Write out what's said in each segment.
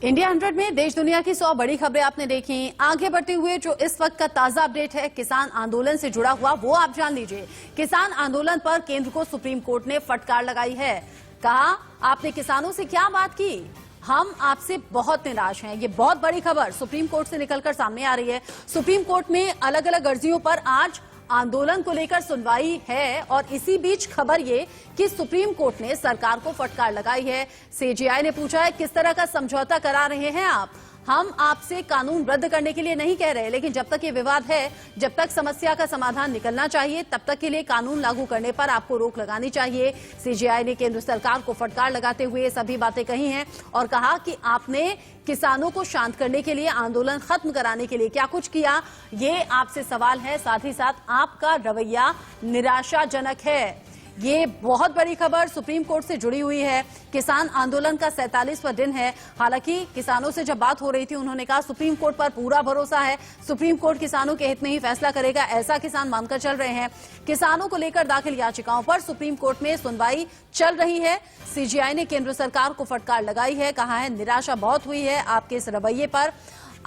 India 100 में देश दुनिया की 100 बड़ी खबरें आपने देखी। आगे बढ़ते हुए जो इस वक्त का ताजा अपडेट है किसान आंदोलन से जुड़ा हुआ, वो आप जान लीजिए। किसान आंदोलन पर केंद्र को सुप्रीम कोर्ट ने फटकार लगाई है। कहा, आपने किसानों से क्या बात की, हम आपसे बहुत निराश हैं। ये बहुत बड़ी खबर सुप्रीम कोर्ट से निकलकर सामने आ रही है। सुप्रीम कोर्ट में अलग अलग अर्जियों पर आज आंदोलन को लेकर सुनवाई है और इसी बीच खबर ये कि सुप्रीम कोर्ट ने सरकार को फटकार लगाई है। सीजेआई ने पूछा है, किस तरह का समझौता करा रहे हैं आप? हम आपसे कानून रद्द करने के लिए नहीं कह रहे, लेकिन जब तक ये विवाद है, जब तक समस्या का समाधान निकलना चाहिए, तब तक के लिए कानून लागू करने पर आपको रोक लगानी चाहिए। सीजेआई ने केंद्र सरकार को फटकार लगाते हुए सभी बातें कही हैं और कहा कि आपने किसानों को शांत करने के लिए, आंदोलन खत्म कराने के लिए क्या कुछ किया, ये आपसे सवाल है। साथ ही साथ आपका रवैया निराशाजनक है। ये बहुत बड़ी खबर सुप्रीम कोर्ट से जुड़ी हुई है। किसान आंदोलन का 47वां दिन है। हालांकि किसानों से जब बात हो रही थी, उन्होंने कहा सुप्रीम कोर्ट पर पूरा भरोसा है, सुप्रीम कोर्ट किसानों के हित में ही फैसला करेगा, ऐसा किसान मानकर चल रहे हैं। किसानों को लेकर दाखिल याचिकाओं पर सुप्रीम कोर्ट में सुनवाई चल रही है। सीजेआई ने केंद्र सरकार को फटकार लगाई है, कहा है निराशा बहुत हुई है आपके इस रवैये पर।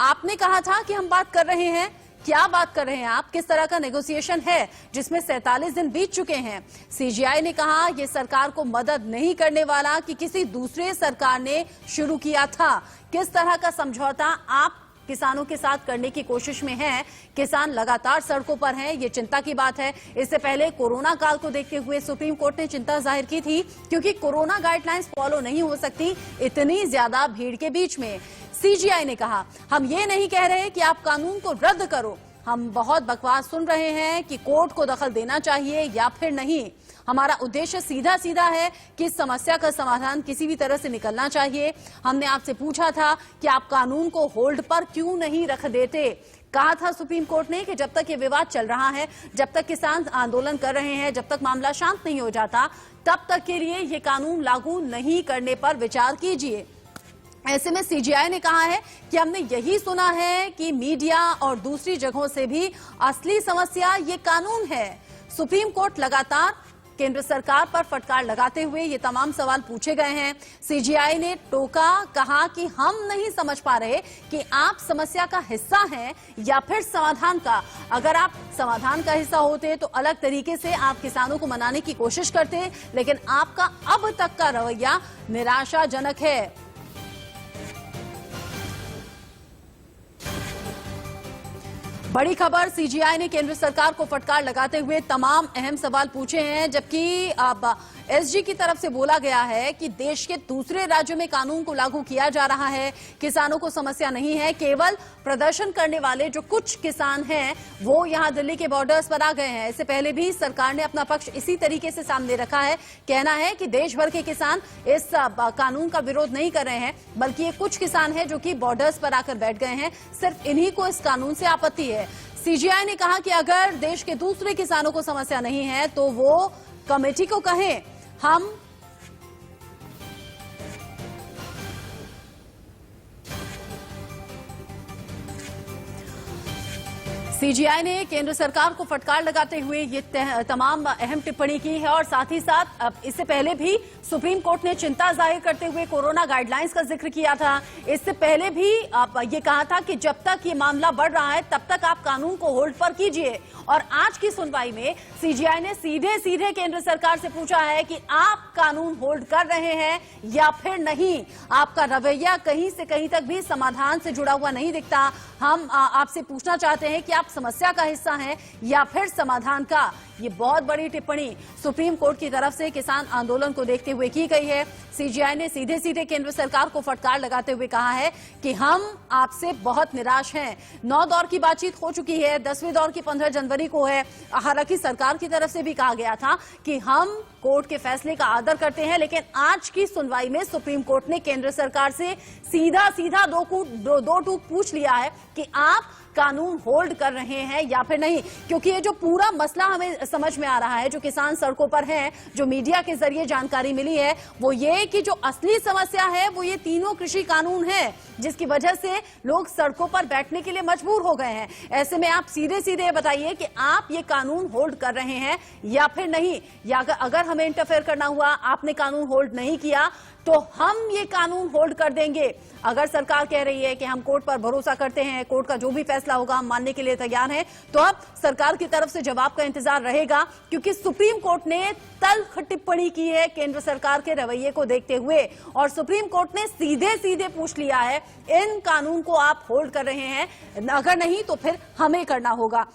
आपने कहा था कि हम बात कर रहे हैं, क्या बात कर रहे हैं आप? किस तरह का नेगोशिएशन है जिसमें 47 दिन बीत चुके हैं? सीजेआई ने कहा यह सरकार को मदद नहीं करने वाला कि किसी दूसरे सरकार ने शुरू किया था। किस तरह का समझौता आप किसानों के साथ करने की कोशिश में हैं? किसान लगातार सड़कों पर हैं, ये चिंता की बात है। इससे पहले कोरोना काल को देखते हुए सुप्रीम कोर्ट ने चिंता जाहिर की थी, क्योंकि कोरोना गाइडलाइंस फॉलो नहीं हो सकती इतनी ज्यादा भीड़ के बीच में। सीजेआई ने कहा, हम ये नहीं कह रहे कि आप कानून को रद्द करो, हम बहुत बकवास सुन रहे हैं कि कोर्ट को दखल देना चाहिए या फिर नहीं। हमारा उद्देश्य सीधा सीधा है कि इस समस्या का समाधान किसी भी तरह से निकलना चाहिए। हमने आपसे पूछा था कि आप कानून को होल्ड पर क्यों नहीं रख देते। कहा था सुप्रीम कोर्ट ने कि जब तक ये विवाद चल रहा है, जब तक किसान आंदोलन कर रहे हैं, जब तक मामला शांत नहीं हो जाता, तब तक के लिए ये कानून लागू नहीं करने पर विचार कीजिए। ऐसे में सीजेआई ने कहा है कि हमने यही सुना है कि मीडिया और दूसरी जगहों से भी असली समस्या ये कानून है। सुप्रीम कोर्ट लगातार केंद्र सरकार पर फटकार लगाते हुए ये तमाम सवाल पूछे गए हैं। सीजेआई ने टोका, कहा कि हम नहीं समझ पा रहे कि आप समस्या का हिस्सा हैं या फिर समाधान का। अगर आप समाधान का हिस्सा होते तो अलग तरीके से आप किसानों को मनाने की कोशिश करते, लेकिन आपका अब तक का रवैया निराशाजनक है। बड़ी खबर, सीजेआई ने केंद्र सरकार को फटकार लगाते हुए तमाम अहम सवाल पूछे हैं, जबकि अब एसजी की तरफ से बोला गया है कि देश के दूसरे राज्यों में कानून को लागू किया जा रहा है, किसानों को समस्या नहीं है। केवल प्रदर्शन करने वाले जो कुछ किसान हैं वो यहां दिल्ली के बॉर्डर्स पर आ गए हैं। इससे पहले भी सरकार ने अपना पक्ष इसी तरीके से सामने रखा है। कहना है कि देश भर के किसान इस कानून का विरोध नहीं कर रहे हैं, बल्कि ये कुछ किसान हैं जो कि बॉर्डर्स पर आकर बैठ गए हैं, सिर्फ इन्हीं को इस कानून से आपत्ति है। सीजेआई ने कहा कि अगर देश के दूसरे किसानों को समस्या नहीं है तो वो कमेटी को कहें। हम सीजेआई ने केंद्र सरकार को फटकार लगाते हुए ये तमाम अहम टिप्पणी की है और साथ ही साथ अब इससे पहले भी सुप्रीम कोर्ट ने चिंता जाहिर करते हुए कोरोना गाइडलाइंस का जिक्र किया था। इससे पहले भी ये कहा था कि जब तक ये मामला बढ़ रहा है तब तक आप कानून को होल्ड पर कीजिए। और आज की सुनवाई में सीजेआई ने सीधे सीधे केंद्र सरकार से पूछा है कि आप कानून होल्ड कर रहे हैं या फिर नहीं। आपका रवैया कहीं से कहीं तक भी समाधान से जुड़ा हुआ नहीं दिखता। हम आपसे पूछना चाहते हैं कि आप समस्या का हिस्सा हैं या फिर समाधान का। ये बहुत बड़ी टिप्पणी सुप्रीम कोर्ट की तरफ से किसान आंदोलन को देखते हुए की गई है। सीजेआई ने सीधे सीधे केंद्र सरकार को फटकार लगाते हुए कहा है कि हम आपसे बहुत निराश हैं। 9 दौर की बातचीत हो चुकी है, 10वें दौर की 15 जनवरी को है। हालांकि सरकार की तरफ से भी कहा गया था कि हम कोर्ट के फैसले का आदर करते हैं, लेकिन आज की सुनवाई में सुप्रीम कोर्ट ने केंद्र सरकार से सीधा सीधा दो टूक पूछ लिया है कि आप कानून होल्ड कर रहे हैं या फिर नहीं। क्योंकि ये जो पूरा मसला हमें समझ में आ रहा है, जो किसान सड़कों पर हैं, जो मीडिया के जरिए जानकारी मिली है, वो ये कि जो असली समस्या है वो ये तीनों कृषि कानून है, जिसकी वजह से लोग सड़कों पर बैठने के लिए मजबूर हो गए हैं। ऐसे में आप सीधे सीधे बताइए कि आप ये कानून होल्ड कर रहे हैं या फिर नहीं, या अगर हमें इंटरफेयर करना हुआ, आपने कानून होल्ड नहीं किया, तो हम ये कानून होल्ड कर देंगे। अगर सरकार कह रही है कि हम कोर्ट पर भरोसा करते हैं, कोर्ट का जो भी फैसला होगा हम मानने के लिए तैयार हैं, तो अब सरकार की तरफ से जवाब का इंतजार रहेगा, क्योंकि सुप्रीम कोर्ट ने तल्ख टिप्पणी की है केंद्र सरकार के रवैये को देखते हुए, और सुप्रीम कोर्ट ने सीधे सीधे पूछ लिया है इन कानून को आप होल्ड कर रहे हैं, अगर नहीं तो फिर हमें करना होगा।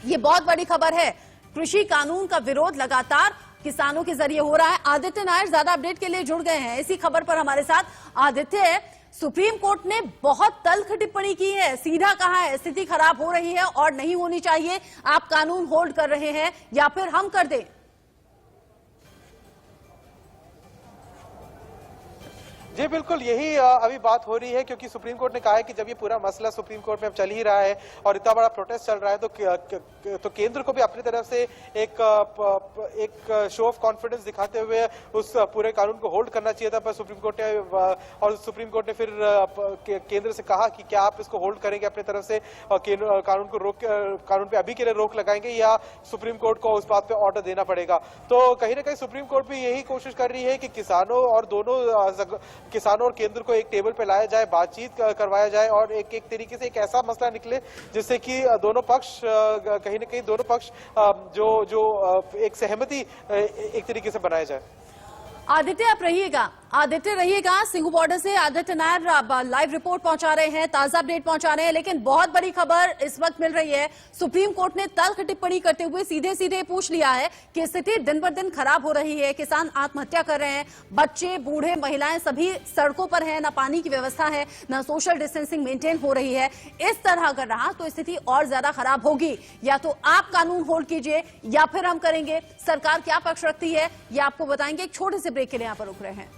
ये बहुत बड़ी खबर है। कृषि कानून का विरोध लगातार किसानों के जरिए हो रहा है। आदित्य नायर ज्यादा अपडेट के लिए जुड़ गए हैं इसी खबर पर हमारे साथ। आदित्य, सुप्रीम कोर्ट ने बहुत तल्ख टिप्पणी की है, सीधा कहा है स्थिति खराब हो रही है और नहीं होनी चाहिए, आप कानून होल्ड कर रहे हैं या फिर हम कर दें। जी बिल्कुल, यही अभी बात हो रही है, क्योंकि सुप्रीम कोर्ट ने कहा है कि जब ये पूरा मसला सुप्रीम कोर्ट में अब चल ही रहा है और इतना बड़ा प्रोटेस्ट चल रहा है, तो केंद्र को भी अपनी तरफ से एक शो ऑफ कॉन्फिडेंस दिखाते हुए उस पूरे कानून को होल्ड करना चाहिए था। पर सुप्रीम कोर्ट ने फिर केंद्र से कहा कि क्या आप इसको होल्ड करेंगे अपनी तरफ से, कानून पे अभी के लिए रोक लगाएंगे या सुप्रीम कोर्ट को उस बात पे ऑर्डर देना पड़ेगा। तो कहीं ना कहीं सुप्रीम कोर्ट भी यही कोशिश कर रही है कि किसानों और केंद्र को एक टेबल पे लाया जाए, बातचीत करवाया जाए और एक तरीके से एक ऐसा मसला निकले जिससे कि दोनों पक्ष कहीं ना कहीं जो एक सहमति एक तरीके से बनाया जाए। आदित्य आप रहिएगा सिंघू बॉर्डर से आदित्य नायर लाइव रिपोर्ट पहुंचा रहे हैं, ताजा अपडेट पहुंचा रहे हैं। लेकिन बहुत बड़ी खबर इस वक्त मिल रही है, सुप्रीम कोर्ट ने तल्ख टिप्पणी करते हुए सीधे सीधे पूछ लिया है कि स्थिति दिन ब दिन खराब हो रही है, किसान आत्महत्या कर रहे हैं, बच्चे बूढ़े महिलाएं सभी सड़कों पर है, न पानी की व्यवस्था है, न सोशल डिस्टेंसिंग मेंटेन हो रही है। इस तरह अगर रहा तो स्थिति और ज्यादा खराब होगी। या तो आप कानून होल्ड कीजिए या फिर हम करेंगे। सरकार क्या पक्ष रखती है ये आपको बताएंगे। एक छोटे से ब्रेक के लिए यहां पर रुक रहे हैं।